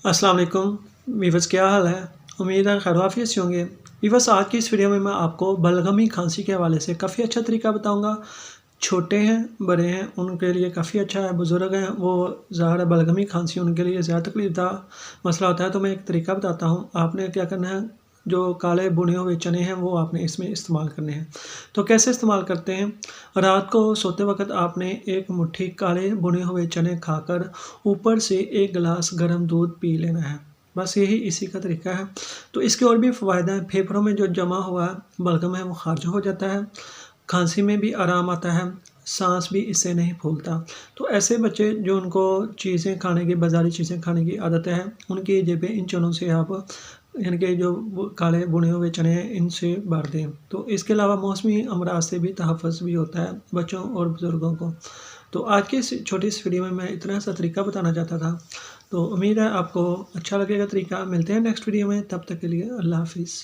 अस्सलाम वालेकुम वीवर्स, क्या हाल है। उम्मीद है खैर आफियत से होंगे। वीवर्स, आज की इस वीडियो में मैं आपको बलगमी खांसी के हवाले से काफ़ी अच्छा तरीका बताऊंगा। छोटे हैं, बड़े हैं, उनके लिए काफ़ी अच्छा है। बुज़ुर्ग हैं, वो ज़ाहिर है बलगमी खांसी उनके लिए ज़्यादा तकलीफ़देह मसला होता है। तो मैं एक तरीका बताता हूँ, आपने क्या करना है, जो काले भुने हुए चने हैं वो आपने इसमें इस्तेमाल करने हैं। तो कैसे इस्तेमाल करते हैं, रात को सोते वक्त आपने एक मुट्ठी काले भुने हुए चने खाकर ऊपर से एक गिलास गर्म दूध पी लेना है। बस यही इसी का तरीका है। तो इसके और भी फ़ायदे हैं। फेफड़ों में जो जमा हुआ बलगम है वो खारिज हो जाता है, खांसी में भी आराम आता है, सांस भी इससे नहीं फूलता। तो ऐसे बच्चे जो उनको चीज़ें खाने की, बाज़ारी चीज़ें खाने की आदत है, उनकी जगह इन चनों से आप इनके जो काले बुने हुए चने हैं इनसे भर दें। तो इसके अलावा मौसमी अमराज से भी तहफ़्फ़ुज़ भी होता है बच्चों और बुज़ुर्गों को। तो आज की इस छोटी सी वीडियो में मैं इतना सा तरीका बताना चाहता था। तो उम्मीद है आपको अच्छा लगेगा तरीका। मिलते हैं नेक्स्ट वीडियो में, तब तक के लिए अल्लाह हाफ़िज़।